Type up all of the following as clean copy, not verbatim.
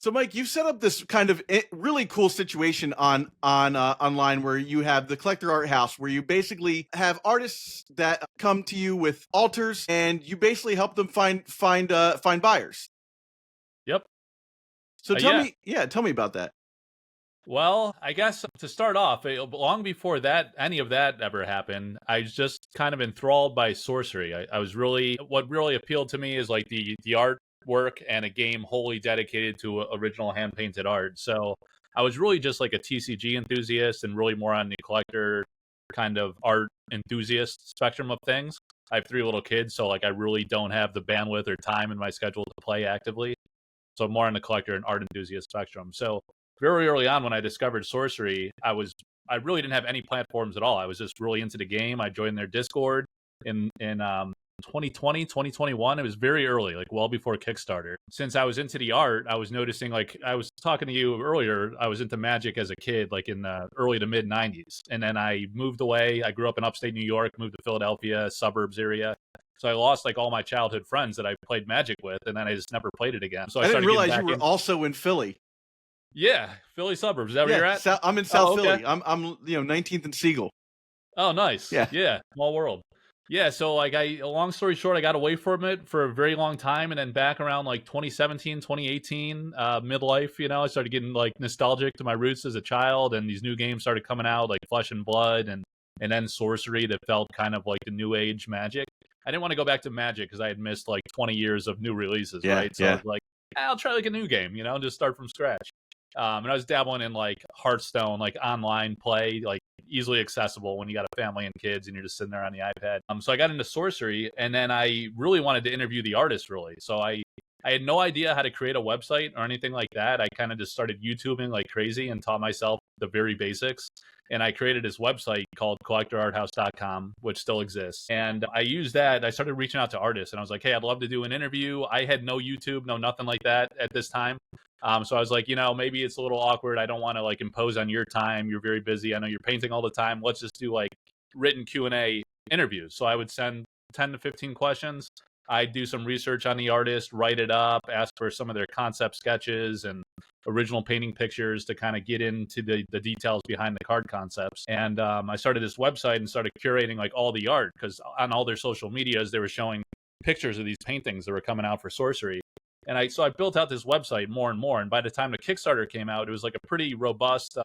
So, Mike, you've set up this kind of really cool situation on online where you have the Collector Arthouse, where you basically have artists that come to you with altars, and you basically help them find buyers. Yep. So Yeah. tell me about that. Well, I guess to start off, long before that, any of that ever happened, I was just kind of enthralled by Sorcery. I was really, what really appealed to me is like the artwork and a game wholly dedicated to original hand painted art. So I was really just like a TCG enthusiast and really more on the collector kind of art enthusiast spectrum of things. I have 3 little kids, so like I really don't have the bandwidth or time in my schedule to play actively. So more on the collector and art enthusiast spectrum. So very early on when I discovered Sorcery, I really didn't have any platforms at all. I was just really into the game. I joined their Discord in 2020, 2021. It was very early, like well before Kickstarter. Since I was into the art, I was noticing, like I was talking to you earlier, I was into Magic as a kid, like in the early to mid 90s. And then I moved away. I grew up in upstate New York, moved to Philadelphia, suburbs area. So I lost like all my childhood friends that I played Magic with, and then I just never played it again. So I I didn't started getting realize you back were in. also in Philly. Yeah, Philly suburbs. Is that where you're at? I'm in South Oh, okay. Philly. I'm 19th and Siegel. Oh, nice. Yeah. Small world. Yeah, so like long story short, I got away from it for a very long time, and then back around like 2017, 2018, midlife, I started getting like nostalgic to my roots as a child, and these new games started coming out like Flesh and Blood and then Sorcery that felt kind of like the new age Magic. I didn't want to go back to Magic because I had missed like 20 years of new releases, right? So I was like, I'll try like a new game, just start from scratch. And I was dabbling in like Hearthstone, like online play, like easily accessible when you got a family and kids and you're just sitting there on the iPad. So I got into Sorcery, and then I really wanted to interview the artist, really. So I had no idea how to create a website or anything like that. I kind of just started YouTubing like crazy and taught myself the very basics. And I created this website called collectorarthouse.com, which still exists. And I used that. I started reaching out to artists, and I was like, hey, I'd love to do an interview. I had no YouTube, no nothing like that at this time. So I was like, maybe it's a little awkward. I don't want to like impose on your time. You're very busy. I know you're painting all the time. Let's just do like written Q&A interviews. So I would send 10 to 15 questions. I'd do some research on the artist, write it up, ask for some of their concept sketches and original painting pictures to kind of get into the details behind the card concepts. And I started this website and started curating like all the art, because on all their social medias, they were showing pictures of these paintings that were coming out for Sorcery. And so I built out this website more and more. And by the time the Kickstarter came out, it was like a pretty robust,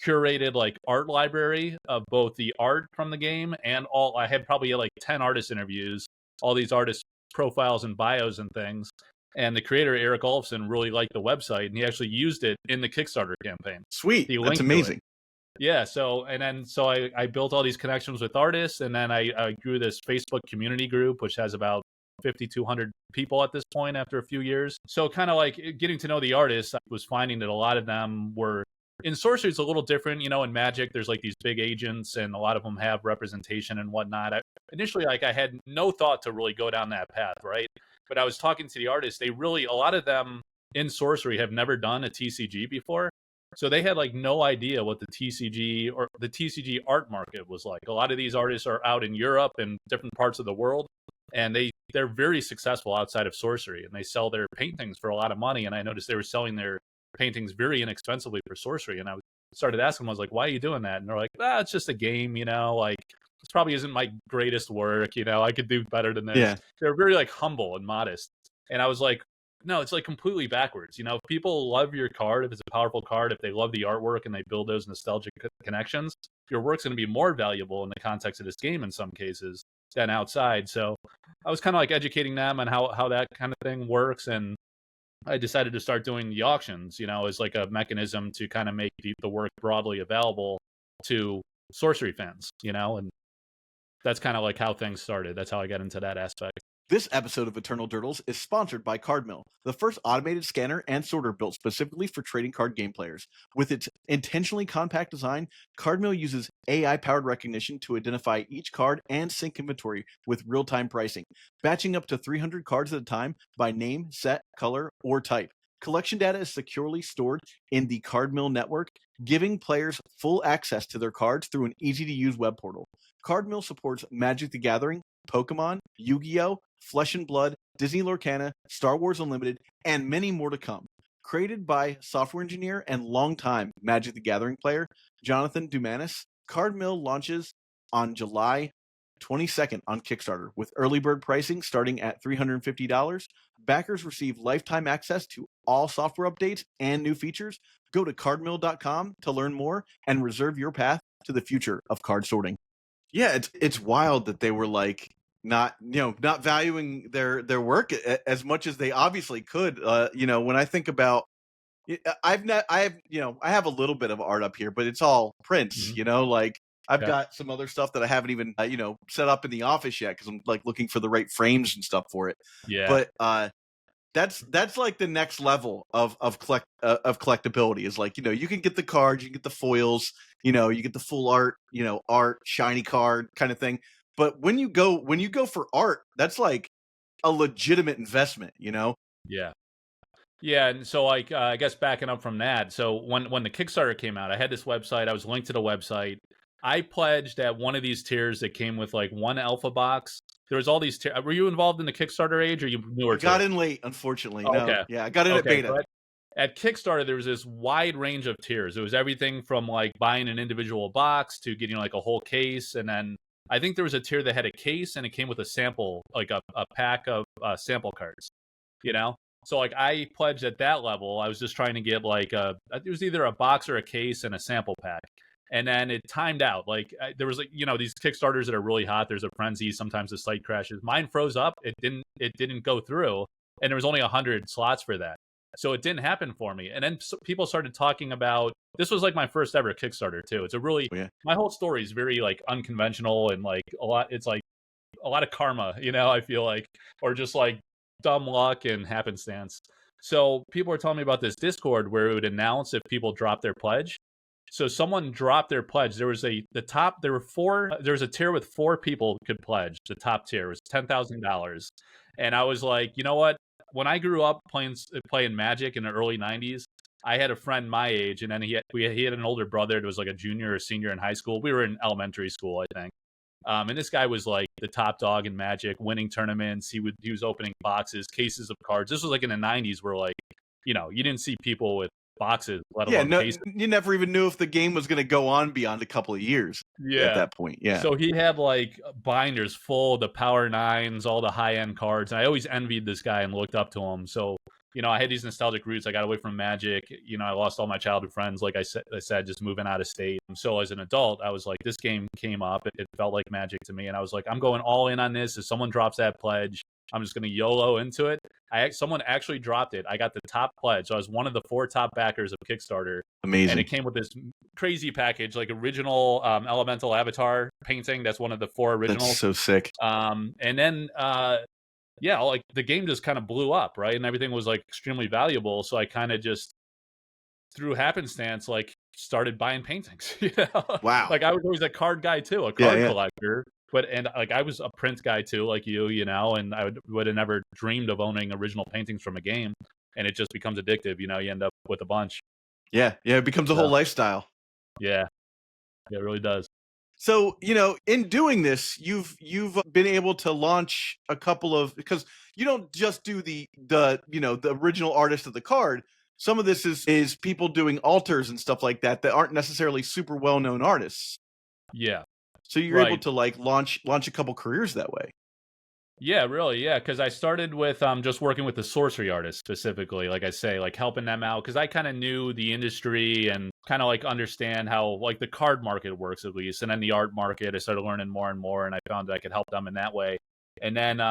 curated like art library of both the art from the game and I had probably like 10 artist interviews, all these artist profiles and bios and things. And the creator, Eric Olofsson, really liked the website, and he actually used it in the Kickstarter campaign. Sweet. That's amazing. Yeah. So I built all these connections with artists, and then I grew this Facebook community group, which has about 5,200 people at this point after a few years. So kind of like getting to know the artists, I was finding that a lot of them were in Sorcery. It's a little different, in Magic, there's like these big agents and a lot of them have representation and whatnot. Initially, like I had no thought to really go down that path, right? But I was talking to the artists. A lot of them in Sorcery have never done a TCG before. So they had like no idea what the TCG or the TCG art market was like. A lot of these artists are out in Europe and different parts of the world, and they're very successful outside of Sorcery, and they sell their paintings for a lot of money. And I noticed they were selling their paintings very inexpensively for Sorcery. And I started asking them, I was like, why are you doing that? And they're like, it's just a game, like this probably isn't my greatest work, I could do better than this. Yeah. They're very like humble and modest. And I was like, no, it's like completely backwards. If people love your card, if it's a powerful card, if they love the artwork and they build those nostalgic connections, your work's going to be more valuable in the context of this game in some cases than outside. So I was kind of like educating them on how that kind of thing works. And I decided to start doing the auctions, as like a mechanism to kind of make the work broadly available to Sorcery fans, and that's kind of like how things started. That's how I got into that aspect. This episode of Eternal Durdles is sponsored by CardMill, the first automated scanner and sorter built specifically for trading card game players. With its intentionally compact design, CardMill uses AI-powered recognition to identify each card and sync inventory with real-time pricing, batching up to 300 cards at a time by name, set, color, or type. Collection data is securely stored in the CardMill network, giving players full access to their cards through an easy-to-use web portal. CardMill supports Magic the Gathering, Pokemon, Yu-Gi-Oh!, Flesh and Blood, Disney Lorcana, Star Wars Unlimited, and many more to come. Created by software engineer and longtime Magic the Gathering player Jonathan Dumanis, CardMill launches on July 22nd on Kickstarter with early bird pricing starting at $350. Backers receive lifetime access to all software updates and new features. Go to cardmill.com to learn more and reserve your path to the future of card sorting. Yeah, it's wild that they were like not valuing their work as much as they obviously could. When I think about I have a little bit of art up here, but it's all prints. Like I've got some other stuff that I haven't even set up in the office yet because I'm like looking for the right frames and stuff for it. Yeah. But that's like the next level of collectability is like, you can get the cards, you can get the foils, you get the full art, art, shiny card kind of thing. But when you go for art, that's like a legitimate investment, Yeah. Yeah, and so like I guess backing up from that, so when the Kickstarter came out, I had this website. I was linked to the website. I pledged at one of these tiers that came with like one alpha box. There was all these tiers. Were you involved in the Kickstarter age, or you newer? I got in late, unfortunately. Oh, no, okay. Yeah, I got in at beta. But at Kickstarter, there was this wide range of tiers. It was everything from like buying an individual box to getting like a whole case, and then I think there was a tier that had a case and it came with a sample, like a pack of sample cards. So like I pledged at that level. I was just trying to get like it was either a box or a case and a sample pack. And then it timed out. Like there was like these Kickstarters that are really hot. There's a frenzy. Sometimes the site crashes. Mine froze up. It didn't go through, and there was only 100 slots for that. So it didn't happen for me. And then people started talking about this was like my first ever Kickstarter too. It's a really my whole story is very like unconventional and like a lot. It's like a lot of karma. I feel like, or just like dumb luck and happenstance. So people were telling me about this Discord where it would announce if people dropped their pledge. So someone dropped their pledge. There was there was a tier with 4 people could pledge. The top tier was $10,000. And I was like, you know what? When I grew up playing Magic in the early 90s, I had a friend my age, and then he had an older brother that was like a junior or senior in high school. We were in elementary school, I think. And this guy was like the top dog in Magic, winning tournaments. He was opening boxes, cases of cards. This was like in the 90s where like, you didn't see people with boxes, let alone cases. You never even knew if the game was going to go on beyond a couple of years at that point. Yeah. So he had like binders full of the Power Nines, all the high-end cards. And I always envied this guy and looked up to him. So, I had these nostalgic roots. I got away from Magic. I lost all my childhood friends, like I said, just moving out of state. And so as an adult, I was like, this game came up. It felt like Magic to me. And I was like, I'm going all in on this. If someone drops that pledge, I'm just going to YOLO into it. Someone actually dropped it. I got the top pledge. So I was one of the 4 top backers of Kickstarter. Amazing. And it came with this crazy package, like original Elemental Avatar painting. That's one of the 4 originals. That's so sick. And then like the game just kind of blew up, right? And everything was like extremely valuable. So I kind of just through happenstance, like started buying paintings. Wow. Like I was always a card guy too, a card collector. And like I was a print guy too, like you, and I would have never dreamed of owning original paintings from a game. And it just becomes addictive. You end up with a bunch. Yeah. It becomes a whole lifestyle. Yeah, it really does. So, in doing this, you've been able to launch a couple of, because you don't just do the original artist of the card. Some of this is people doing alters and stuff like that aren't necessarily super well-known artists. Yeah. So you're able to like launch a couple careers that way. Yeah, really. Yeah, because I started with just working with the Sorcery artists specifically, like I say, like helping them out because I kind of knew the industry and kind of like understand how like the card market works at least, and then the art market. I started learning more and more, and I found that I could help them in that way. And then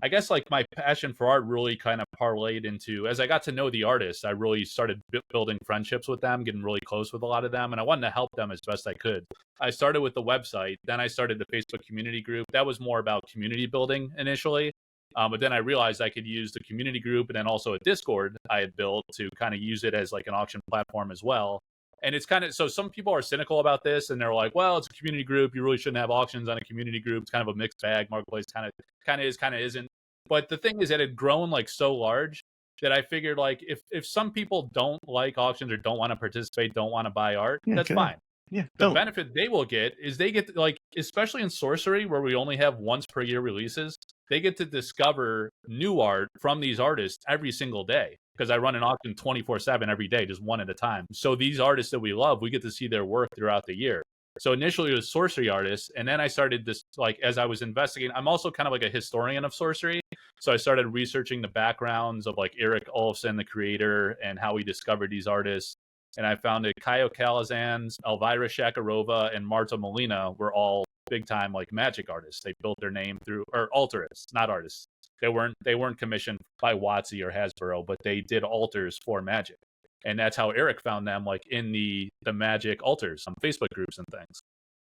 I guess like my passion for art really kind of parlayed into, as I got to know the artists, I really started building friendships with them, getting really close with a lot of them, and I wanted to help them as best I could. I started with the website, then I started the Facebook community group. That was more about community building initially, but then I realized I could use the community group and then also a Discord I had built to kind of use it as like an auction platform as well. And it's kind of, so some people are cynical about this and they're like, well, it's a community group. You really shouldn't have auctions on a community group. It's kind of a mixed bag. Marketplace kind of is, kind of isn't. But the thing is that it had grown like so large that I figured like if some people don't like auctions or don't want to participate, don't want to buy art, that's fine. Yeah. The benefit they will get is they get like, especially in Sorcery where we only have once per year releases, they get to discover new art from these artists every single day. because I run an auction 24/7 every day, just one at a time. So these artists that we love, we get to see their work throughout the year. So initially it was sorcery artists, and then I started this, like, as I was investigating, I'm also kind of like a historian of sorcery. So I started researching the backgrounds of like Eric Olofsson, the creator, and how he discovered these artists. And I found that Kaio Kalazans, Elvira Shakarova, and Marta Molina were all big time like magic artists. They built their name through, or altarists, not artists. They weren't commissioned by WotC or Hasbro, but they did altars for Magic. And that's how Eric found them, like in the Magic altars on Facebook groups and things.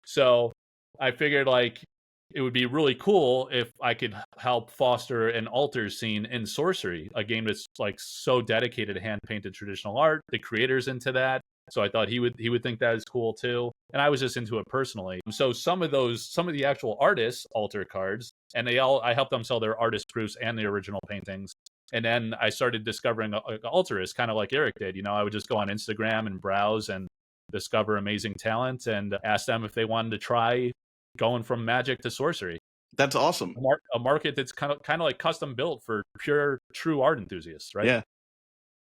So I figured like it would be really cool if I could help foster an altar scene in Sorcery, a game that's like so dedicated to hand painted traditional art. The creator's into that. So I thought he would think that is cool too. And I was just into it personally. So some of the actual artists altar cards, and I helped them sell their artist proofs and the original paintings. And then I started discovering altarists, kind of like Eric did. You know, I would just go on Instagram and browse and discover amazing talent and ask them if they wanted to try going from Magic to Sorcery. That's awesome. A market that's kind of like custom built for pure, true art enthusiasts, right? Yeah.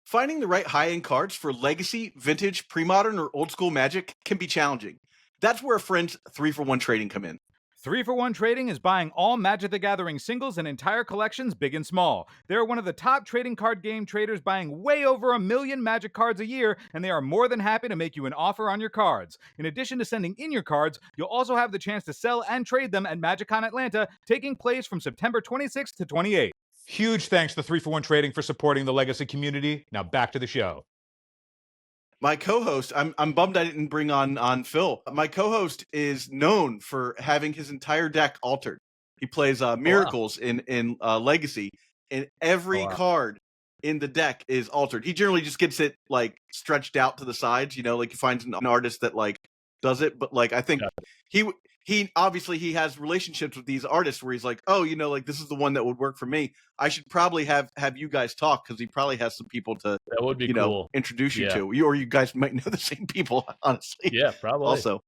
Finding the right high-end cards for legacy, vintage, pre-modern, or old-school Magic can be challenging. That's where friends 3-for-1 trading come in. 3-for-1 Trading is buying all Magic the Gathering singles and entire collections, big and small. They're one of the top trading card game traders, buying way over 1 million Magic cards a year, and they are more than happy to make you an offer on your cards. In addition to sending in your cards, you'll also have the chance to sell and trade them at MagicCon Atlanta, taking place from September 26th to 28th. Huge thanks to 3-for-1 Trading for supporting the Legacy community. Now back to the show. My co-host, I'm bummed I didn't bring on Phil. My co-host is known for having his entire deck altered. He plays Miracles in Legacy, and every card in the deck is altered. He generally just gets it like stretched out to the sides, you know, like he finds an artist that like does it. But like I think he obviously he has relationships with these artists where he's like, oh, you know, like this is the one that would work for me. I should probably have you guys talk because he probably has some people to that would be cool. Introduce you to. Or you guys might know the same people, honestly. Yeah, probably. Also,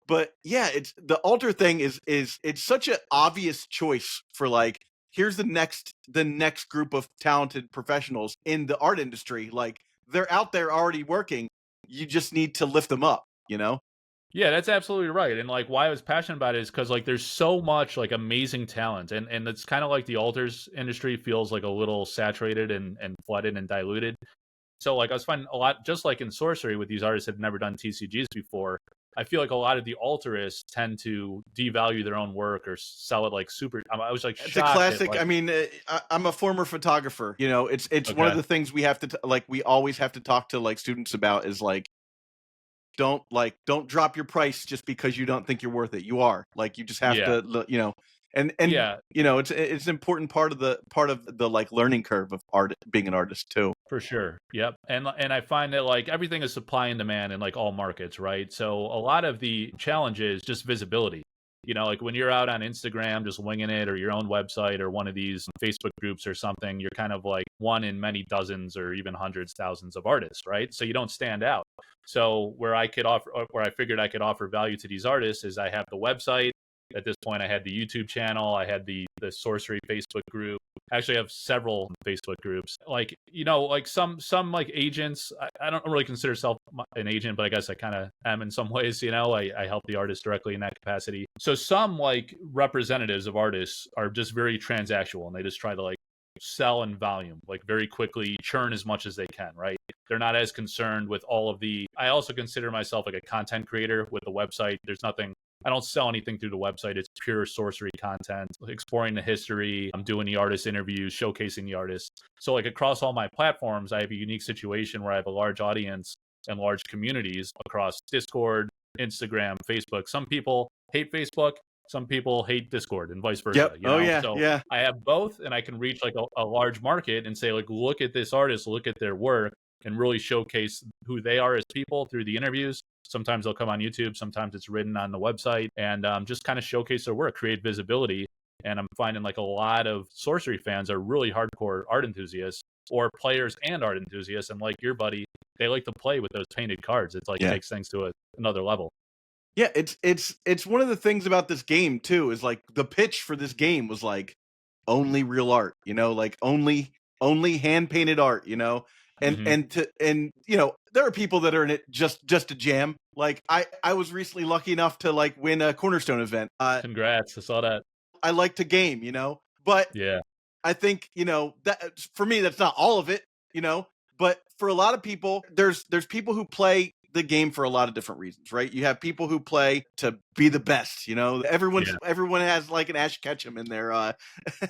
but yeah, it's the altar thing is it's such an obvious choice for like here's the next group of talented professionals in the art industry. Like they're out there already working. You just need to lift them up, you know? Yeah, that's absolutely right. And like why I was passionate about it is because like there's so much like amazing talent. And it's kind of like the altars industry feels like a little saturated and flooded and diluted. So like I was finding a lot, just like in Sorcery with these artists that have never done TCGs before, I feel like a lot of the altarists tend to devalue their own work or sell it like super. I was like, it's a classic. I mean, I'm a former photographer. You know, it's one of the things we have to like. We always have to talk to like students about is like, don't drop your price just because you don't think you're worth it. You are like you just have to, you know, and you know, it's an important part of the like learning curve of art, being an artist too. For sure. Yep. And I find that like everything is supply and demand in like all markets, right? So a lot of the challenge is just visibility. You know, like when you're out on Instagram just winging it, or your own website or one of these Facebook groups or something, you're kind of like one in many dozens or even hundreds, thousands of artists, right? So you don't stand out. So where I figured I could offer value to these artists is I have the website. At this point, I had the YouTube channel. I had the Sorcery Facebook group. I actually have several Facebook groups. Like, you know, like some like agents, I don't really consider myself an agent, but I guess I kind of am in some ways, you know, I help the artists directly in that capacity. So some like representatives of artists are just very transactional and they just try to like sell in volume, like very quickly, churn as much as they can, right? They're not as concerned with all of I also consider myself like a content creator with the website. I don't sell anything through the website. It's pure Sorcery content, exploring the history. I'm doing the artist interviews, showcasing the artists. So like across all my platforms, I have a unique situation where I have a large audience and large communities across Discord, Instagram, Facebook. Some people hate Facebook. Some people hate Discord and vice versa. Yep. You know? So I have both, and I can reach like a large market and say like, look at this artist, look at their work, and really showcase who they are as people through the interviews. Sometimes they'll come on YouTube. Sometimes it's written on the website, and just kind of showcase their work, create visibility. And I'm finding like a lot of Sorcery fans are really hardcore art enthusiasts or players and art enthusiasts. And like your buddy, they like to play with those painted cards. It's like it takes things to another level. Yeah, it's one of the things about this game too, is like the pitch for this game was like only real art, you know, like only only hand painted art, you know, and there are people that are in it just to jam. Like I was recently lucky enough to like win a Cornerstone event. Congrats. I saw that. I like to game, you know, but Yeah. I think, that for me, that's not all of it, but for a lot of people, there's people who play the game for a lot of different reasons, right? You have people who play to be the best, everyone has like an Ash Ketchum in their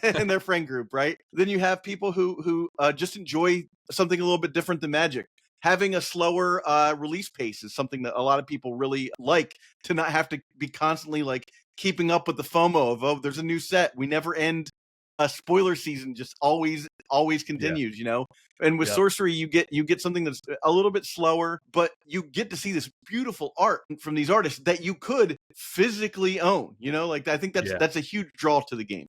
in their friend group, right? Then you have people who just enjoy something a little bit different than Magic. Having a slower release pace is something that a lot of people really like, to not have to be constantly like keeping up with the FOMO of, oh, there's a new set. We never end. A spoiler season just always continues, And with Sorcery, you get something that's a little bit slower, but you get to see this beautiful art from these artists that you could physically own. Like I think that's a huge draw to the game.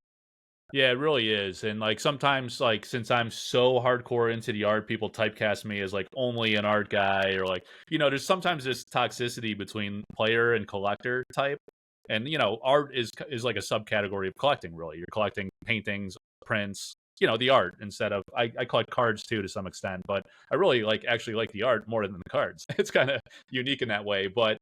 Yeah, it really is. And like sometimes, like since I'm so hardcore into the art, people typecast me as like only an art guy, or like, there's sometimes this toxicity between player and collector type. And art is like a subcategory of collecting. Really, you're collecting paintings, prints, the art, instead of I collect cards too to some extent, but I really actually like the art more than the cards. It's kind of unique in that way. But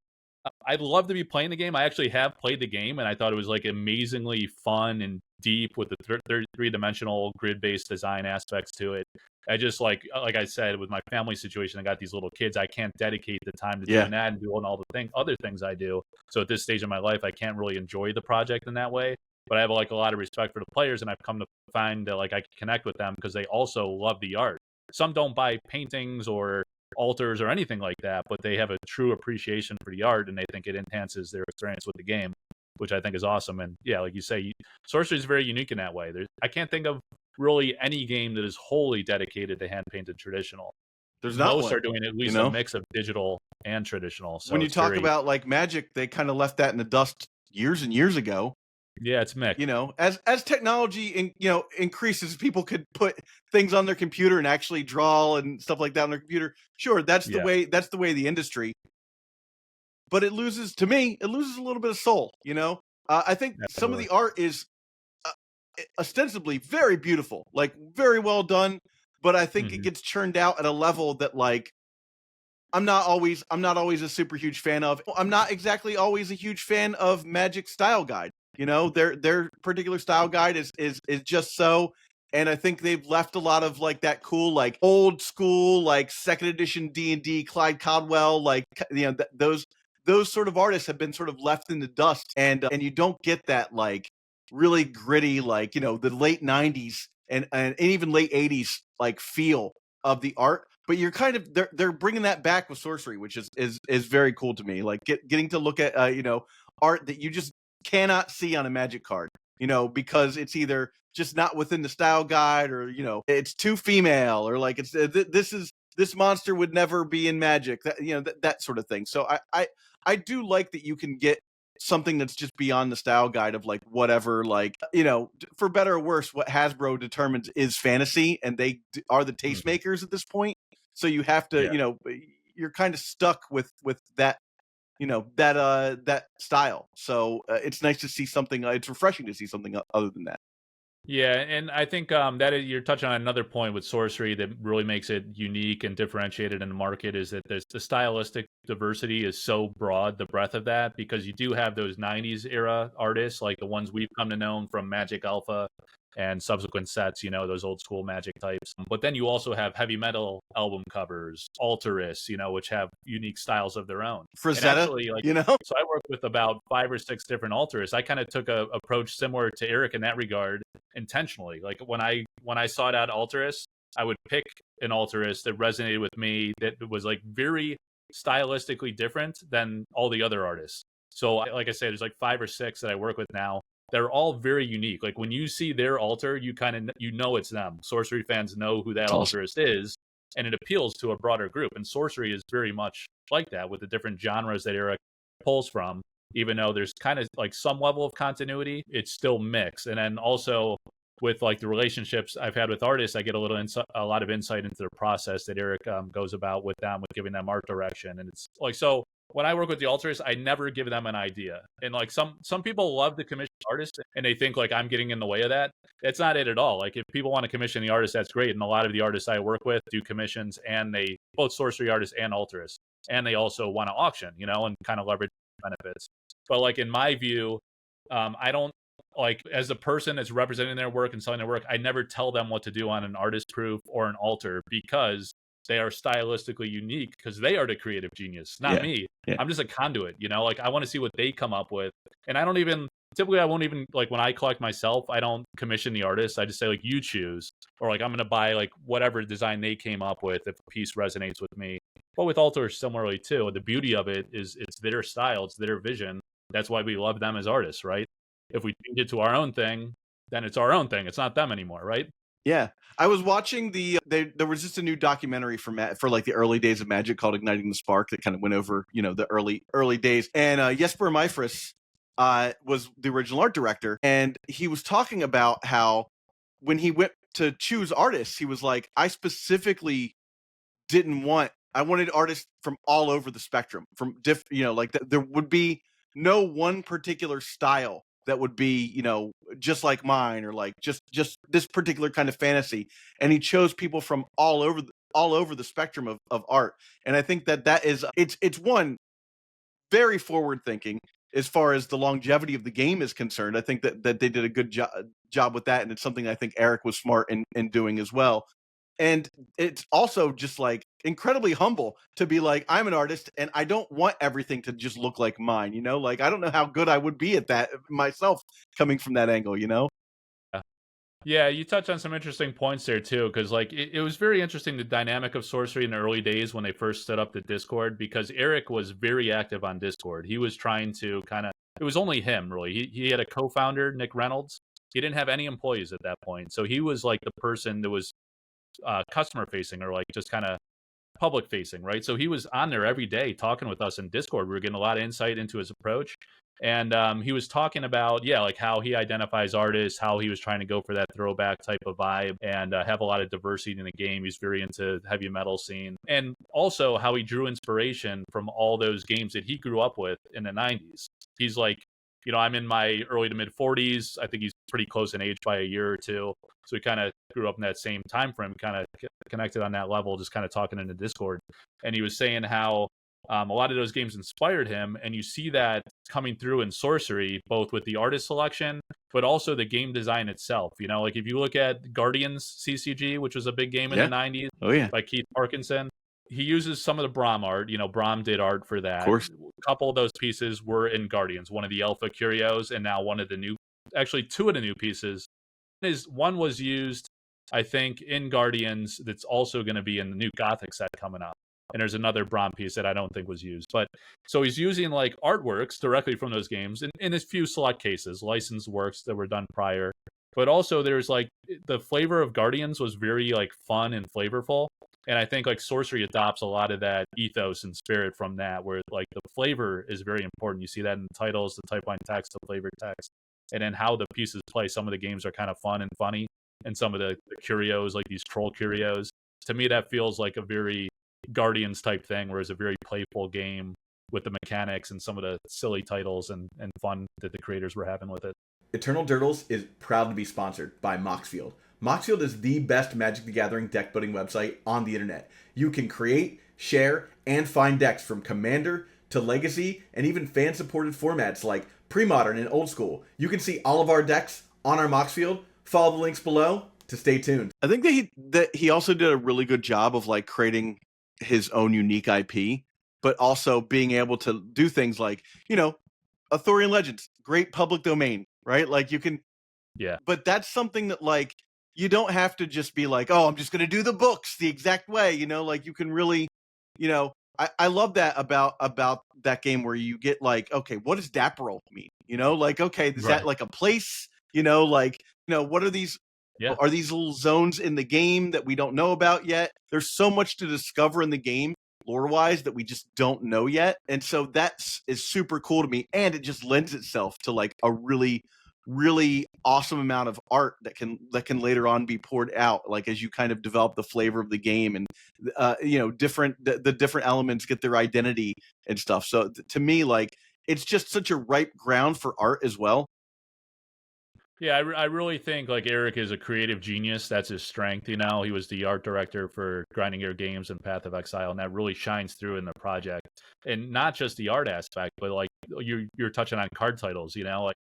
I'd love to be playing the game. I actually have played the game, and I thought it was like amazingly fun and deep with the three-dimensional grid-based design aspects to it. I just like I said, with my family situation, I got these little kids. I can't dedicate the time to doing that and doing all the other things I do. So at this stage of my life, I can't really enjoy the project in that way. But I have like a lot of respect for the players, and I've come to find that like I can connect with them because they also love the art. Some don't buy paintings or altars or anything like that, but they have a true appreciation for the art, and they think it enhances their experience with the game, which I think is awesome. And yeah, like you say, Sorcery is very unique in that way. I can't think of really any game that is wholly dedicated to hand painted traditional. There's not most one, are doing at least a mix of digital and traditional. So when you talk about like Magic, they kind of left that in the dust years and years ago. Yeah, it's mixed. As technology increases, people could put things on their computer and actually draw and stuff like that on their computer. Sure, that's the way. That's the way of the industry. But it loses a little bit of soul. I think some of the art is ostensibly very beautiful, like very well done. But I think it gets churned out at a level that like I'm not always a super huge fan of. I'm not exactly always a huge fan of Magic Style Guide. Their particular style guide is just so, and I think they've left a lot of like that cool, like old school, like second edition D&D, Clyde Caldwell, like those sort of artists have been sort of left in the dust, and you don't get that like really gritty, like the late 90s and even late 80s like feel of the art. But you're kind of they're bringing that back with Sorcery, which is very cool to me. Like getting to look at art that you just cannot see on a Magic card, because it's either just not within the style guide, or it's too female, or like it's this monster would never be in Magic, that sort of thing. So I do like that you can get something that's just beyond the style guide of like whatever, like for better or worse, what Hasbro determines is fantasy, and they are the tastemakers at this point. So you have to you're kind of stuck with that that style. So it's nice to see something. It's refreshing to see something other than that. Yeah, and I think you're touching on another point with Sorcery that really makes it unique and differentiated in the market, is that the stylistic diversity is so broad, the breadth of that, because you do have those 90s era artists, like the ones we've come to know from Magic Alpha and subsequent sets, those old school Magic types. But then you also have heavy metal album covers, altarists, which have unique styles of their own. Frazetta, So I work with about 5 or 6 different altarists. I kind of took a approach similar to Eric in that regard, intentionally. Like when I sought out altarists, I would pick an altarist that resonated with me, that was like very stylistically different than all the other artists. So like I said, there's like 5 or 6 that I work with now. They're all very unique. Like when you see their altar, you kind of it's them. Sorcery fans know who that altarist is, and it appeals to a broader group. And Sorcery is very much like that, with the different genres that Eric pulls from. Even though there's kind of like some level of continuity, it's still mixed. And then also with like the relationships I've had with artists, I get a lot of insight into their process that Eric goes about with them, with giving them art direction. And it's like, so when I work with the alters, I never give them an idea. And like some people love to commission artists and they think like I'm getting in the way of that. It's not it at all. Like if people want to commission the artist, that's great. And a lot of the artists I work with do commissions, and they both sorcery artists and alterists. And they also want to auction, and kind of leverage benefits. But like in my view, I don't like, as a person that's representing their work and selling their work, I never tell them what to do on an artist proof or an altar, because they are stylistically unique, because they are the creative genius, not me. Yeah. I'm just a conduit, like I want to see what they come up with. And I won't even like, when I collect myself, I don't commission the artist. I just say like, you choose, or like I'm going to buy like whatever design they came up with if a piece resonates with me. But with altars similarly too, the beauty of it is it's their style, it's their vision. That's why we love them as artists, right? If we change it to our own thing, then it's our own thing. It's not them anymore, right? Yeah, I was watching there was just a new documentary for like the early days of Magic called Igniting the Spark that kind of went over the early days, and Jesper Meifres was the original art director, and he was talking about how when he went to choose artists, he was like, I specifically I wanted artists from all over the spectrum, from like there would be no one particular style that would be, just like mine, or like just this particular kind of fantasy. And he chose people from all over the spectrum of art. And I think that is, it's one, very forward thinking as far as the longevity of the game is concerned. I think that they did a good job with that. And it's something I think Eric was smart in doing as well. And it's also just like incredibly humble to be like, I'm an artist and I don't want everything to just look like mine, like I don't know how good I would be at that myself coming from that angle, Yeah, you touched on some interesting points there too, because like it was very interesting, the dynamic of Sorcery in the early days when they first set up the Discord, because Eric was very active on Discord. He was trying to it was only him really. He had a co-founder, Nick Reynolds. He didn't have any employees at that point, so he was like the person that was customer facing, or like just kind of public facing, right? So he was on there every day talking with us in Discord. We were getting a lot of insight into his approach. And he was talking about, like how he identifies artists, how he was trying to go for that throwback type of vibe and have a lot of diversity in the game. He's very into heavy metal scene. And also how he drew inspiration from all those games that he grew up with in the 90s. He's like, I'm in my early to mid 40s. I think he's pretty close in age by a year or two. So he kind of grew up in that same time frame, kind of connected on that level, just kind of talking in the Discord. And he was saying how a lot of those games inspired him, and you see that coming through in Sorcery, both with the artist selection, but also the game design itself. Like if you look at Guardians CCG, which was a big game in the 90s, by Keith Parkinson, he uses some of the Braum art. Braum did art for that. Of course. A couple of those pieces were in Guardians, one of the Alpha Curios, and now two of the new pieces. One was used, I think, in Guardians, that's also going to be in the new Gothic set coming up. And there's another Braum piece that I don't think was used. But so he's using like artworks directly from those games in a few select cases, licensed works that were done prior. But also there's like the flavor of Guardians was very like fun and flavorful. And I think like Sorcery adopts a lot of that ethos and spirit from that, where like the flavor is very important. You see that in the titles, the type line text, the flavored text, and then how the pieces play. Some of the games are kind of fun and funny, and some of the curios, like these troll curios, to me that feels like a very Guardians type thing, where it's a very playful game with the mechanics and some of the silly titles and fun that the creators were having with it. Eternal Dirtles is proud to be sponsored by Moxfield. Moxfield is the best Magic the Gathering deck building website on the internet. You can create, share, and find decks from Commander to Legacy, and even fan-supported formats like Pre-Modern and Old School. You can see all of our decks on our Moxfield. Follow the links below to stay tuned. I think that he also did a really good job of like creating his own unique IP, but also being able to do things like, Arthurian Legends, great public domain, right? Like you can, but that's something that like, you don't have to just be like, oh, I'm just going to do the books the exact way, like you can really, I love that about that game where you get like, okay, what does Dapperel mean? Like, okay, is that like a place, what are these? Yeah. Are these little zones in the game that we don't know about yet? There's so much to discover in the game, lore-wise, that we just don't know yet. And so is super cool to me. And it just lends itself to like a really really awesome amount of art that can later on be poured out, like as you kind of develop the flavor of the game, and the different elements get their identity and stuff. So to me, like, it's just such a ripe ground for art as well. Yeah, I really think like Eric is a creative genius. That's his strength. He was the art director for Grinding Gear Games and Path of Exile, and that really shines through in the project. And not just the art aspect, but like you're touching on card titles. Like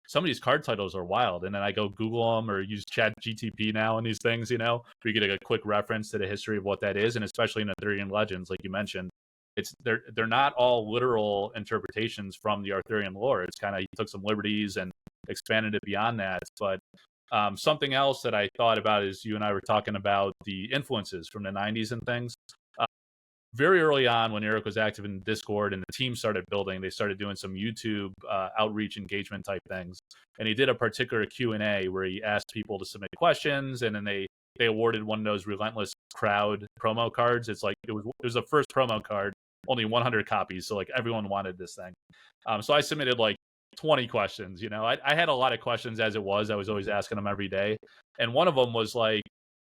some of these card titles are wild. And then I go Google them or use Chat GTP now and these things. Where you get a quick reference to the history of what that is, and especially in Arthurian legends, like you mentioned. They're not all literal interpretations from the Arthurian lore. It's kind of, he took some liberties and expanded it beyond that. But something else that I thought about is you and I were talking about the influences from the 90s and things. Very early on, when Eric was active in Discord and the team started building, they started doing some YouTube outreach engagement type things. And he did a particular Q&A where he asked people to submit questions, and then they awarded one of those Relentless Crowd promo cards. It's like it was the first promo card, only 100 copies, so like everyone wanted this thing. So I submitted like 20 questions. I had a lot of questions as it was. I was always asking them every day, and one of them was like,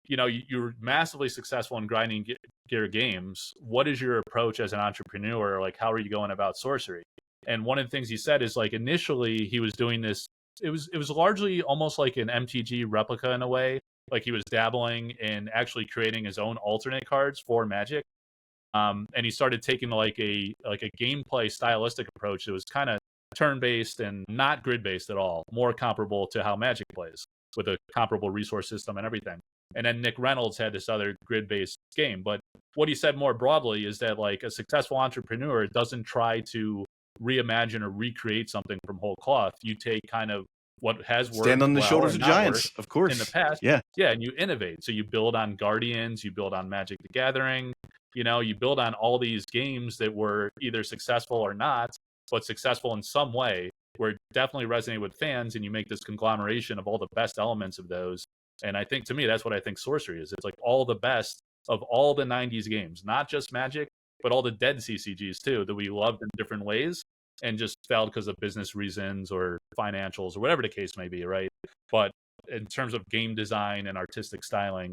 you're massively successful in Grinding Gear Games. What is your approach as an entrepreneur? Like, how are you going about Sorcery? And one of the things he said is like, initially he was doing this. It was largely almost like an MTG replica in a way. Like he was dabbling in actually creating his own alternate cards for Magic. And he started taking like a gameplay stylistic approach that was kind of turn-based and not grid-based at all, more comparable to how Magic plays, with a comparable resource system and everything. And then Nick Reynolds had this other grid-based game. But what he said more broadly is that like a successful entrepreneur doesn't try to reimagine or recreate something from whole cloth. You take kind of what has worked, stand on the shoulders of giants, of course, in the past. Yeah, and you innovate. So you build on Guardians, you build on Magic the Gathering, you build on all these games that were either successful or not, but successful in some way, where it definitely resonated with fans, and you make this conglomeration of all the best elements of those. And I think, to me, that's what I think Sorcery is. It's like all the best of all the 90s games, not just Magic, but all the dead CCGs too, that we loved in different ways and just failed because of business reasons or financials or whatever the case may be, right? But in terms of game design and artistic styling,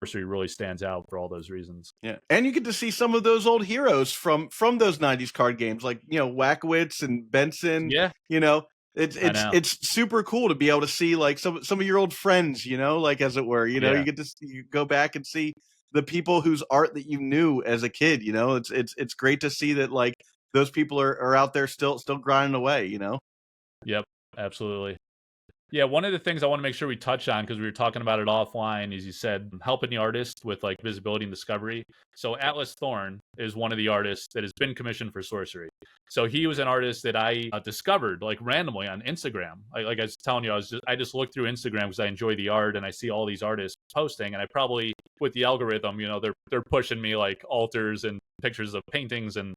Sorcery really stands out for all those reasons. Yeah, and you get to see some of those old heroes from those 90s card games, like Wackowitz and Benson. Yeah, it's super cool to be able to see like some of your old friends, like, as it were. You get to you go back and see the people whose art that you knew as a kid. It's great to see that like those people are out there still grinding away. Yep, absolutely. Yeah, one of the things I want to make sure we touch on, because we were talking about it offline, is you said helping the artist with like visibility and discovery. So Atlas Thorn is one of the artists that has been commissioned for Sorcery. So he was an artist that I discovered like randomly on Instagram. Like I was telling you, I just looked through Instagram because I enjoy the art and I see all these artists posting, and I probably, with the algorithm, they're pushing me like altars and pictures of paintings and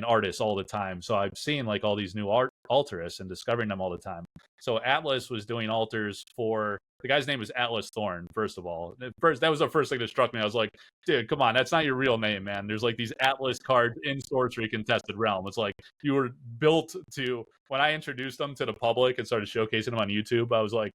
artists all the time. So I've seen like all these new altarists and discovering them all the time. So Atlas was doing altars for, the guy's name is Atlas Thorn, first of all. That was the first thing that struck me. I was like, dude, come on, that's not your real name, man. There's like these Atlas cards in Sorcery Contested Realm. It's like you were built to, when I introduced them to the public and started showcasing them on YouTube, I was like,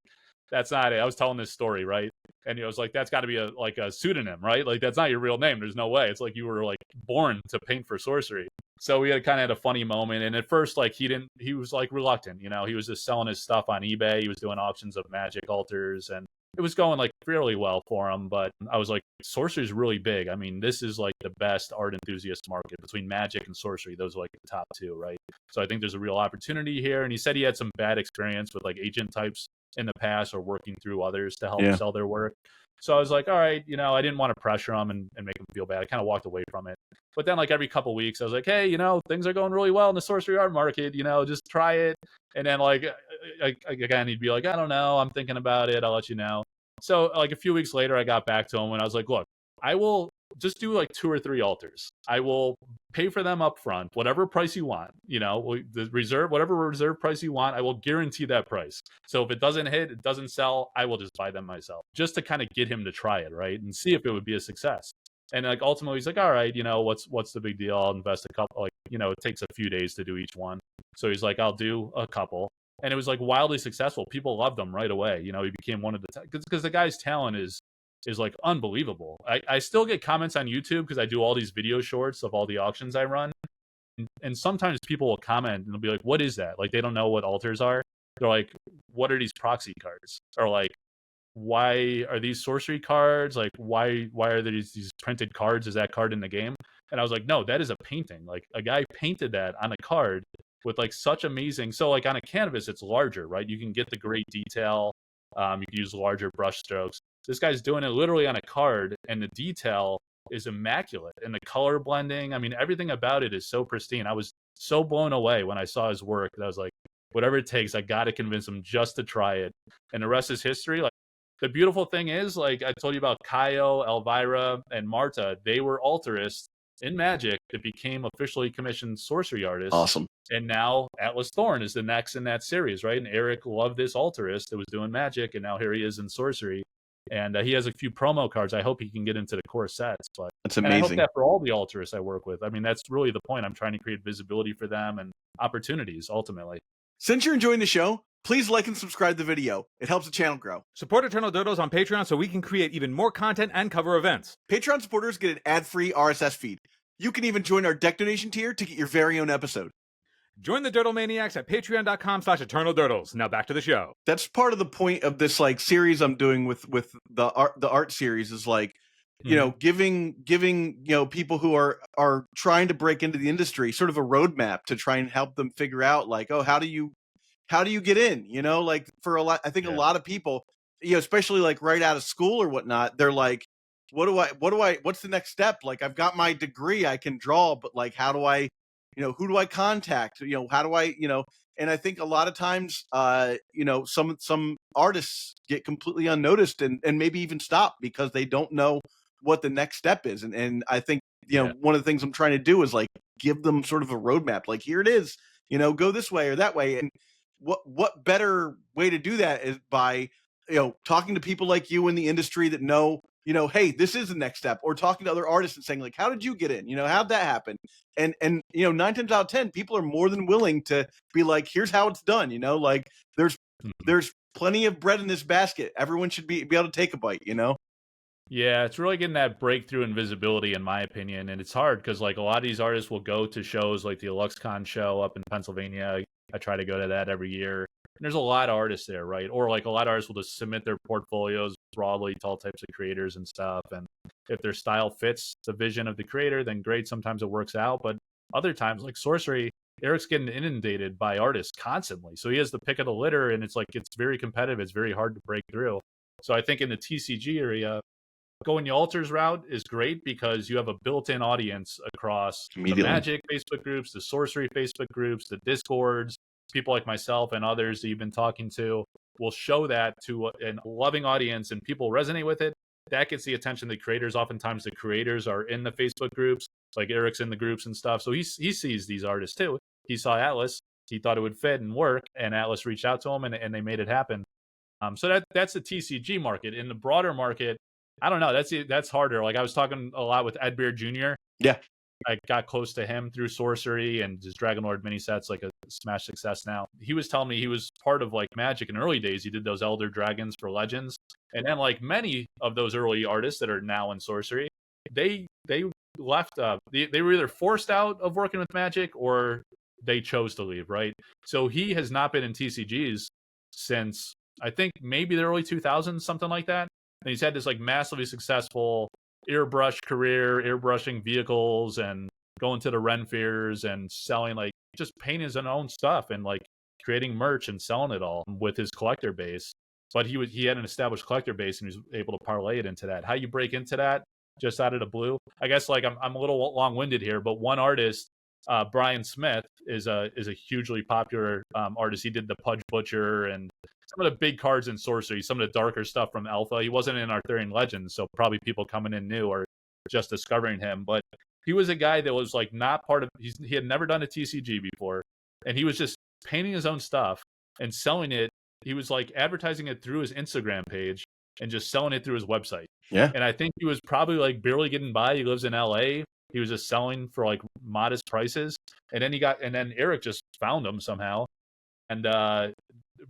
that's not it. I was telling this story, right? And I was like, that's got to be a pseudonym, right? Like, that's not your real name. There's no way. It's like you were like born to paint for Sorcery. So we had a funny moment. And at first, like, he was like reluctant, he was just selling his stuff on eBay. He was doing auctions of Magic altars, and it was going like fairly well for him. But I was like, Sorcery is really big. I mean, this is like the best art enthusiast market between Magic and Sorcery. Those are like the top two, right? So I think there's a real opportunity here. And he said he had some bad experience with like agent types in the past, or working through others to help sell their work. So I was like, all right, I didn't want to pressure him and make him feel bad. I kind of walked away from it. But then like every couple of weeks, I was like, hey, things are going really well in the Sorcery art market, just try it. And then like, again, he'd be like, I don't know, I'm thinking about it, I'll let you know. So like a few weeks later, I got back to him and I was like, look, I will just do like 2 or 3 altars. I will pay for them up front, whatever price you want, the reserve, whatever reserve price you want, I will guarantee that price. So if it doesn't hit, it doesn't sell, I will just buy them myself, just to kind of get him to try it, right? And see if it would be a success. And like ultimately he's like, all right, what's the big deal? I'll invest a couple, like, it takes a few days to do each one. So he's like, I'll do a couple. and it was like wildly successful. People loved him right away. You know, he became one of the because the guy's talent is like unbelievable. I still get comments on YouTube because I do all these video shorts of all the auctions I run, and sometimes people will comment and they'll be like, "What is that?" Like they don't know what altars are. They're like, "What are these proxy cards?" Or like, "Why are these sorcery cards? Like why are there these printed cards? Is that card in the game?" And I was like, "No, that is a painting. Like a guy painted that on a card with like such amazing." So like on a canvas, it's larger, right? You can get the great detail. You can use larger brush strokes. This guy's doing it literally on a card, and the detail is immaculate, and the color blending. I mean, everything about it is so pristine. I was so blown away when I saw his work that I was like, whatever it takes, I got to convince him just to try it. And the rest is history. Like the beautiful thing is, like I told you about Kaio, Elvira, and Marta, they were altarists in Magic that became officially commissioned sorcery artists. Awesome. And now Atlas Thorn is the next in that series, right? And Eric loved this altarist that was doing Magic, and now here he is in sorcery. And he has a few promo cards. I hope he can get into the core sets. But That's and I hope amazing. that for all the altarists I work with. I mean, that's really the point. I'm trying to create visibility for them and opportunities ultimately. Since you're enjoying the show, please like and subscribe the video. It helps the channel grow. Support Eternal Dodos on Patreon so we can create even more content and cover events. Patreon supporters get an ad-free RSS feed. You can even join our deck donation tier to get your very own episode. Join the Doodle Maniacs at patreon.com/eternaldoodles. Now back to the show. That's part of the point of this like series I'm doing with the art series is like, you know, giving you know people who are trying to break into the industry sort of a roadmap to try and help them figure out like, oh, how do you get in? You know, like for a lot, I think a lot of people, you know, especially like right out of school or whatnot, they're like, what's the next step? Like I've got my degree, I can draw, but like how do I, you know, who do I contact? You know, how do I, you know, and I think a lot of times, you know, some artists get completely unnoticed and maybe even stop because they don't know what the next step is. And I think, you know, one of the things I'm trying to do is like give them sort of a roadmap, like here it is, you know, go this way or that way. And what better way to do that is by, you know, talking to people like you in the industry that know, you know, hey, this is the next step, or talking to other artists and saying like, how did you get in? You know, how'd that happen? And you know, 9 times out of 10, people are more than willing to be like, here's how it's done. You know, like there's plenty of bread in this basket. Everyone should be able to take a bite, you know? Yeah, it's really getting that breakthrough in visibility, in my opinion. And it's hard because like a lot of these artists will go to shows like the AluxCon show up in Pennsylvania. I try to go to that every year. And there's a lot of artists there, right? Or like a lot of artists will just submit their portfolios broadly to all types of creators and stuff. And if their style fits the vision of the creator, then great. Sometimes it works out. But other times, like Sorcery, Eric's getting inundated by artists constantly. So he has the pick of the litter, and it's like it's very competitive. It's very hard to break through. So I think in the TCG area, going the altars route is great because you have a built-in audience across the Magic Facebook groups, the Sorcery Facebook groups, the Discords. People like myself and others that you've been talking to will show that to a loving audience, and people resonate with it. That gets the attention of the creators. Oftentimes the creators are in the Facebook groups, like Eric's in the groups and stuff. So he sees these artists too. He saw Atlas. He thought it would fit and work, and Atlas reached out to him, and they made it happen. So that's the TCG market. In the broader market, I don't know. That's harder. Like I was talking a lot with Ed Beer Jr. Yeah. I got close to him through Sorcery and his Dragon Lord mini sets, like a smash success now. He was telling me he was part of like Magic in early days. He did those Elder Dragons for Legends. And then like many of those early artists that are now in Sorcery, they left, they were either forced out of working with Magic or they chose to leave, right? So he has not been in TCGs since I think maybe the early 2000s, something like that. And he's had this like massively successful airbrush career, airbrushing vehicles and going to the Ren fairs and selling, like just painting his own stuff and like creating merch and selling it all with his collector base. But he had an established collector base and he was able to parlay it into that. How you break into that just out of the blue? I guess like I'm a little long-winded here, but one artist, Brian Smith, is a hugely popular artist. He did the Pudge Butcher and some of the big cards in Sorcery, some of the darker stuff from Alpha. He wasn't in Arthurian Legends, so probably people coming in new or just discovering him. But he was a guy that was like not part of, he had never done a TCG before, and he was just painting his own stuff and selling it. He was like advertising it through his Instagram page and just selling it through his website. Yeah. And I think he was probably like barely getting by. He lives in LA. He was just selling for like modest prices. And then Eric just found him somehow and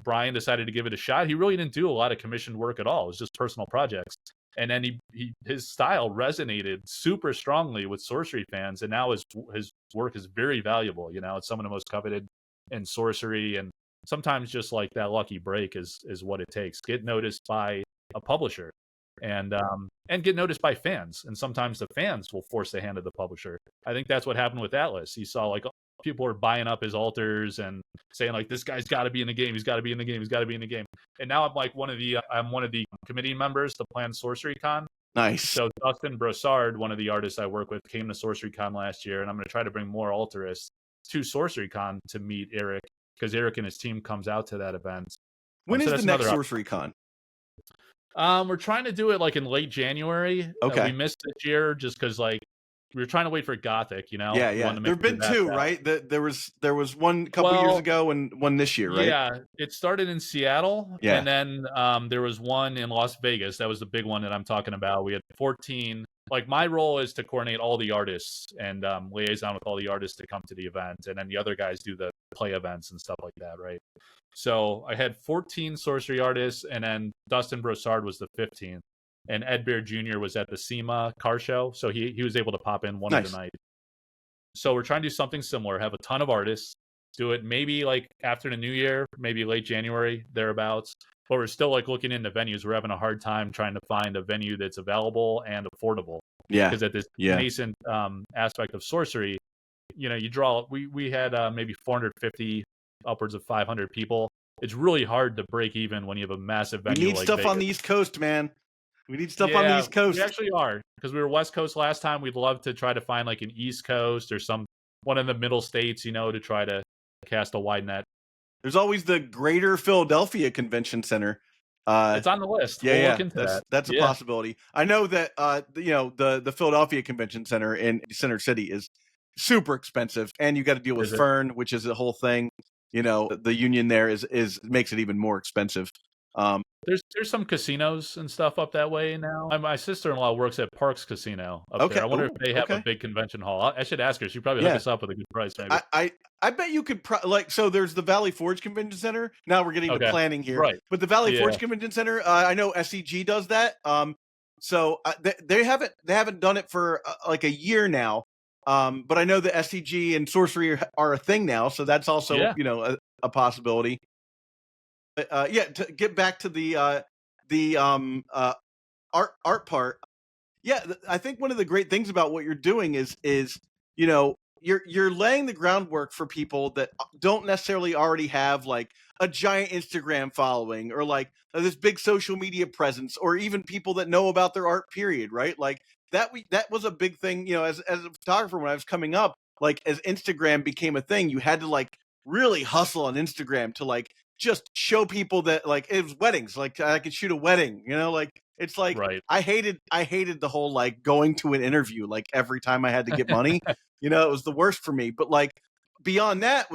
Brian decided to give it a shot. He really didn't do a lot of commissioned work at all. It was just personal projects. And then his style resonated super strongly with Sorcery fans, and now his work is very valuable. It's some of the most coveted in Sorcery, and sometimes just like that lucky break is what it takes. Get noticed by a publisher, and get noticed by fans, and sometimes the fans will force the hand of the publisher. I think that's what happened with Atlas. He saw like people were buying up his altars and saying like, this guy's got to be in the game, he's got to be in the game, he's got to be in the game. And now I'm like one of the committee members to plan Sorcery Con. Nice. So Dustin Brossard, one of the artists I work with, came to Sorcery Con last year, and I'm going to try to bring more altarists to Sorcery Con to meet Eric, because Eric and his team comes out to that event. When is the next Sorcery Con? We're trying to do it like in late January. Okay. We missed this year just because like we were trying to wait for Gothic, Yeah. There've been two, right? There was one a couple years ago and one this year, right? Yeah, it started in Seattle, yeah. And then there was one in Las Vegas. That was the big one that I'm talking about. We had 14. Like my role is to coordinate all the artists and liaison with all the artists to come to the event, and then the other guys do the play events and stuff like that, right? So I had 14 Sorcery artists, and then Dustin Brossard was the 15th. And Ed Bear Jr. was at the SEMA car show, so he was able to pop in one of the nights. So we're trying to do something similar, have a ton of artists, do it maybe like after the new year, maybe late January, thereabouts. But we're still like looking into venues. We're having a hard time trying to find a venue that's available and affordable. Yeah. Because at this nascent aspect of Sorcery, you draw, we had maybe 450, upwards of 500 people. It's really hard to break even when you have a massive venue. We need stuff Vegas. On the East Coast, man. We need stuff on the East Coast. We actually are, because we were West Coast last time. We'd love to try to find like an East Coast or one in the middle states, to try to cast a wide net. There's always the Greater Philadelphia Convention Center. It's on the list. We'll look into that's a possibility. I know that the Philadelphia Convention Center in Center City is super expensive, and you got to deal with Fern, which is a whole thing. The union there is makes it even more expensive. There's some casinos and stuff up that way now. My sister-in-law works at Parks Casino up there. I wonder if they have a big convention hall. I should ask her. She'd probably hook us up with a good price, maybe. I bet you could so there's the Valley Forge Convention Center. Now we're getting to planning here. Right. But the Valley Forge Convention Center, I know SEG does that. So they haven't done it for like a year now. But I know the SEG and Sorcery are a thing now, so that's also a possibility. To get back to the art part. Yeah, I think one of the great things about what you're doing is you're laying the groundwork for people that don't necessarily already have like a giant Instagram following or like this big social media presence, or even people that know about their art, period, right? Like that was a big thing, as a photographer when I was coming up, like as Instagram became a thing, you had to like really hustle on Instagram to like just show people that like it was weddings, like I could shoot a wedding, like it's like I hated the whole like going to an interview like every time I had to get money. It was the worst for me. But like beyond that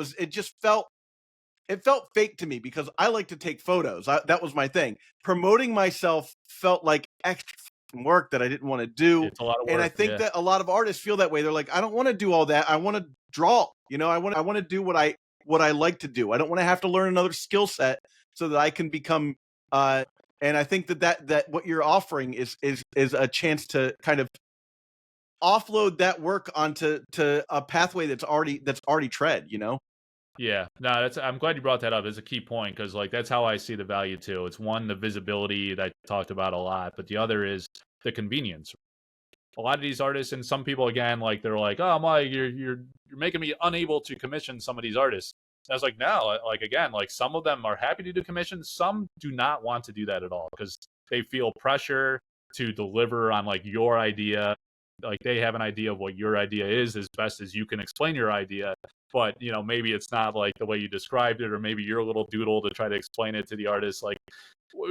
it felt fake to me, because I like to take photos. That was my thing. Promoting myself felt like extra work that I didn't want to do. It's a lot of work, and I think that a lot of artists feel that way. They're like, I don't want to do all that. I want to draw. I want to do what I like to do. I don't want to have to learn another skill set so that I can become and I think that what you're offering is a chance to kind of offload that work onto a pathway that's already tread, Yeah, no, I'm glad you brought that up. It's a key point, because like that's how I see the value too. It's one, the visibility that I talked about a lot, but the other is the convenience. A lot of these artists, and some people again, like they're like, "Oh, Mike, you're making me unable to commission some of these artists." And I was like, "No, like again, like some of them are happy to do commissions, some do not want to do that at all, because they feel pressure to deliver on like your idea. Like they have an idea of what your idea is as best as you can explain your idea, but maybe it's not like the way you described it, or maybe your little doodle to try to explain it to the artist like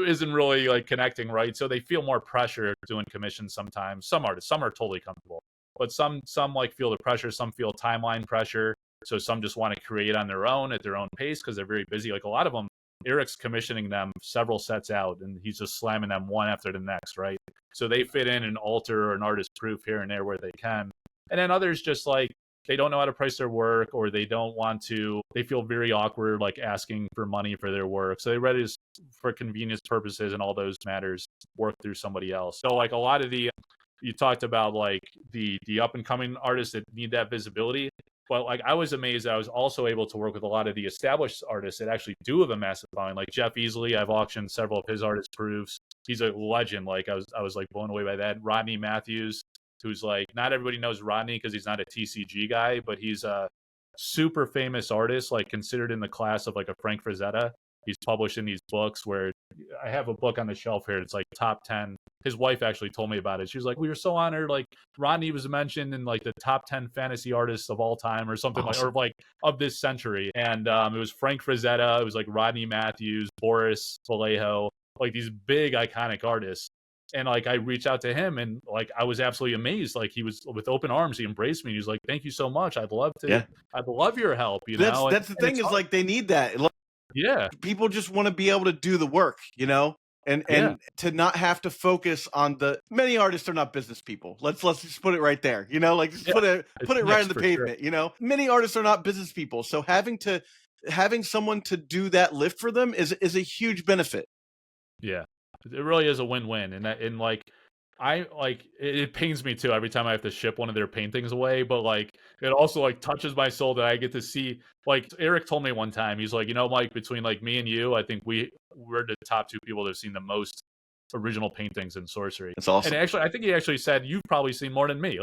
isn't really like connecting, right? So they feel more pressure doing commissions sometimes. Some artists, some are totally comfortable, but some like feel the pressure, some feel timeline pressure, so some just want to create on their own at their own pace because they're very busy. Like a lot of them, Eric's commissioning them several sets out and he's just slamming them one after the next, right? So they fit in an altar or an artist proof here and there where they can. And then others just like they don't know how to price their work, or they feel very awkward like asking for money for their work. So they rather just, for convenience purposes and all those matters, work through somebody else. So like a lot of you talked about like the up and coming artists that need that visibility. But like I was amazed that I was also able to work with a lot of the established artists that actually do have a massive following. Like Jeff Easley, I've auctioned several of his artist proofs. He's a legend. Like I was like blown away by that. Rodney Matthews, who's like, not everybody knows Rodney because he's not a TCG guy, but he's a super famous artist, like considered in the class of like a Frank Frazetta. He's publishing these books where I have a book on the shelf here. It's like top 10. His wife actually told me about it. She was like, we were so honored. Like Rodney was mentioned in like the top 10 fantasy artists of all time or something like, or like of this century. And it was Frank Frazetta. It was like Rodney Matthews, Boris Vallejo, like these big iconic artists. And like I reached out to him and like I was absolutely amazed. Like he was with open arms. He embraced me. He was like, thank you so much. I'd love your help. You know, that's the thing is like they need that. Yeah. People just want to be able to do the work, you know, and to not have to focus on many artists are not business people. Let's just put it right there, you know, like just put it right on the pavement, you know, many artists are not business people. So having someone to do that lift for them is a huge benefit. Yeah, it really is a win-win. And like, it pains me too every time I have to ship one of their paintings away, but like it also like touches my soul that I get to see. Like Eric told me one time, he's like, you know, Mike, between like me and you, I think we're the top 2 people that have seen the most original paintings in Sorcery. That's awesome. And actually, I think he actually said you've probably seen more than me,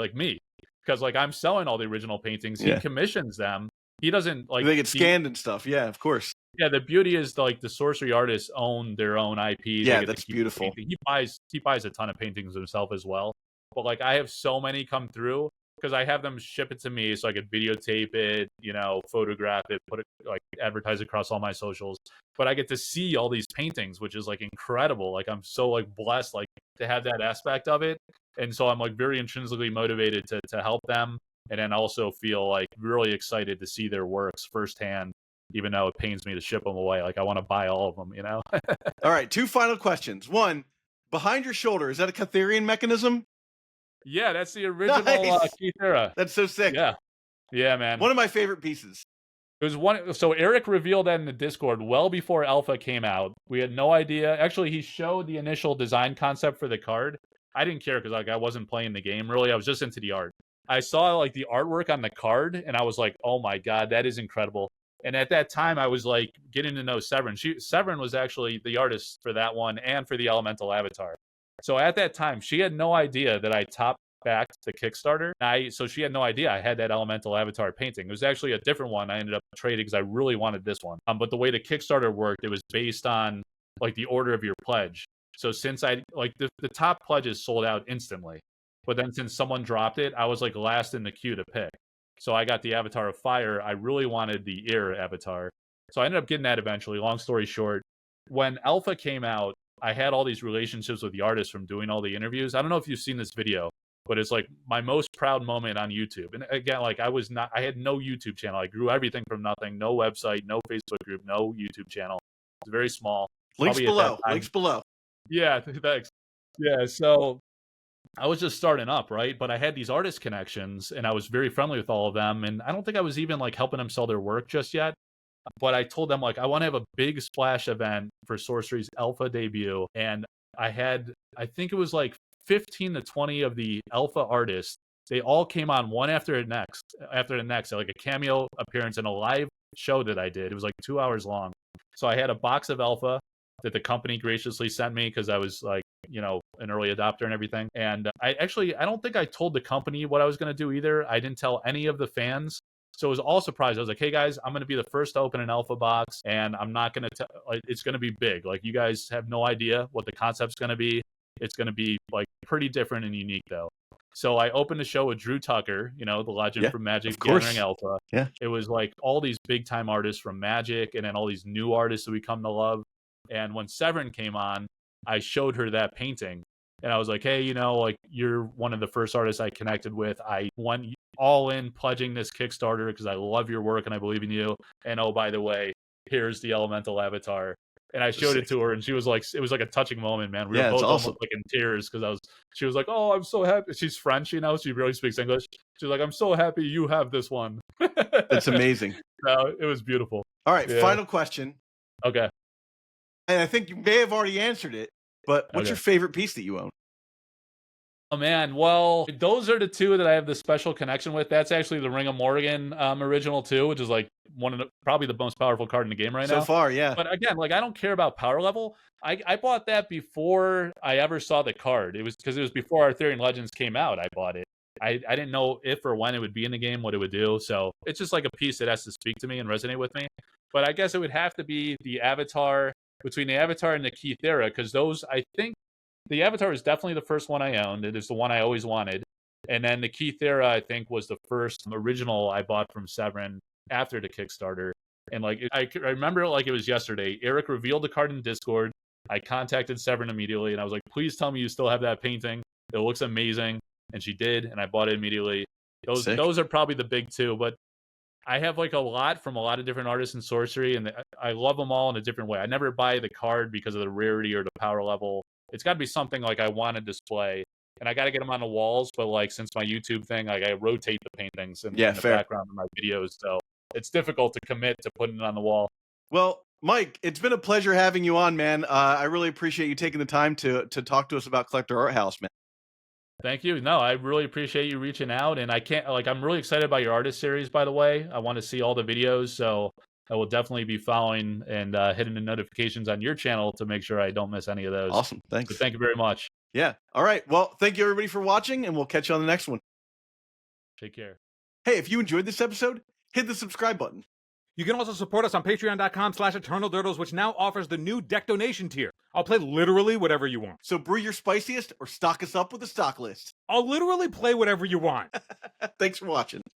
because like I'm selling all the original paintings. He commissions them. He doesn't like they get scanned and stuff. Yeah, of course. Yeah, the beauty is like the Sorcery artists own their own IP. Yeah, that's beautiful. He buys a ton of paintings himself as well. But like I have so many come through because I have them ship it to me so I could videotape it, you know, photograph it, put it like advertise across all my socials. But I get to see all these paintings, which is like incredible. Like I'm so like blessed like to have that aspect of it. And so I'm like very intrinsically motivated to help them, and then also feel like really excited to see their works firsthand. Even though it pains me to ship them away. Like I want to buy all of them, you know? All right. 2 final questions. 1, behind your shoulder, is that a Catherian mechanism? Yeah, that's the original Keith era. That's so sick. Yeah, man. One of my favorite pieces. It was one. So Eric revealed that in the Discord well before Alpha came out. We had no idea. Actually, he showed the initial design concept for the card. I didn't care because like I wasn't playing the game really. I was just into the art. I saw like the artwork on the card and I was like, oh my God, that is incredible. And at that time, I was like getting to know Severin. Severin was actually the artist for that one and for the Elemental Avatar. So at that time, she had no idea that I top backed the Kickstarter. So she had no idea I had that Elemental Avatar painting. It was actually a different one I ended up trading because I really wanted this one. But the way the Kickstarter worked, it was based on like the order of your pledge. So since I like the top pledges sold out instantly, but then since someone dropped it, I was like last in the queue to pick. So I got the Avatar of Fire. I really wanted the Air Avatar. So I ended up getting that eventually. Long story short, when Alpha came out, I had all these relationships with the artists from doing all the interviews. I don't know if you've seen this video, but it's like my most proud moment on YouTube. And again, like I had no YouTube channel. I grew everything from nothing, no website, no Facebook group, no YouTube channel. It's very small. Links below. Yeah, thanks. Yeah, so I was just starting up, right? But I had these artist connections and I was very friendly with all of them. And I don't think I was even like helping them sell their work just yet. But I told them like, I want to have a big splash event for Sorcery's Alpha debut. And I think it was like 15 to 20 of the Alpha artists. They all came on one after the next, like a cameo appearance in a live show that I did. It was like 2 hours long. So I had a box of Alpha that the company graciously sent me because I was like, you know, an early adopter and everything. And I don't think I told the company what I was going to do either. I didn't tell any of the fans. So it was all surprised. I was like, hey guys, I'm going to be the first to open an Alpha box and I'm not going to like, it's going to be big. Like you guys have no idea what the concept's going to be. It's going to be like pretty different and unique though. So I opened the show with Drew Tucker, you know, the legend from Magic Gathering Alpha. Yeah. It was like all these big time artists from Magic and then all these new artists that we come to love. And when Severin came on, I showed her that painting and I was like, hey, you know, like you're one of the first artists I connected with. I went all in pledging this Kickstarter because I love your work and I believe in you. And oh, by the way, here's the Elemental Avatar. And I showed it to her, and she was like, it was like a touching moment, man. We were both awesome. almost like in tears because she was like, oh, I'm so happy. She's French, you know, she really speaks English. She's like, I'm so happy you have this one. That's amazing. No, it was beautiful. All right, final question. Okay. And I think you may have already answered it, but what's your favorite piece that you own? Oh man, well, those are the two that I have the special connection with. That's actually the Ring of Morgan original too, which is like probably the most powerful card in the game right now. So far, yeah. But again, like I don't care about power level. I bought that before I ever saw the card. It was because it was before Arthurian Legends came out. I bought it. I didn't know if or when it would be in the game, what it would do. So it's just like a piece that has to speak to me and resonate with me. But I guess it would have to be the Avatar, between the Avatar and the Kythera, because those, I think, the Avatar is definitely the first one I owned. It is the one I always wanted. And then the Kythera, I think, was the first original I bought from Severin after the Kickstarter. And like I remember it like it was yesterday. Eric revealed the card in Discord. I contacted Severin immediately, and I was like, please tell me you still have that painting. It looks amazing. And she did, and I bought it immediately. Those are probably the big two, but I have like a lot from a lot of different artists in Sorcery, and I love them all in a different way. I never buy the card because of the rarity or the power level. It's got to be something like I want to display, and I got to get them on the walls. But like since my YouTube thing, like I rotate the paintings in the background of my videos, so it's difficult to commit to putting it on the wall. Well, Mike, it's been a pleasure having you on, man. I really appreciate you taking the time to talk to us about Collector Arthouse, man. Thank you. No, I really appreciate you reaching out, and I'm really excited about your artist series, by the way. I want to see all the videos, so I will definitely be following and hitting the notifications on your channel to make sure I don't miss any of those. Awesome. Thanks. So thank you very much. Yeah. All right. Well, thank you everybody for watching, and we'll catch you on the next one. Take care. Hey, if you enjoyed this episode, hit the subscribe button. You can also support us on patreon.com/eternaldurdles, which now offers the new Deck Donation tier. I'll play literally whatever you want. So brew your spiciest or stock us up with a stock list. I'll literally play whatever you want. Thanks for watching.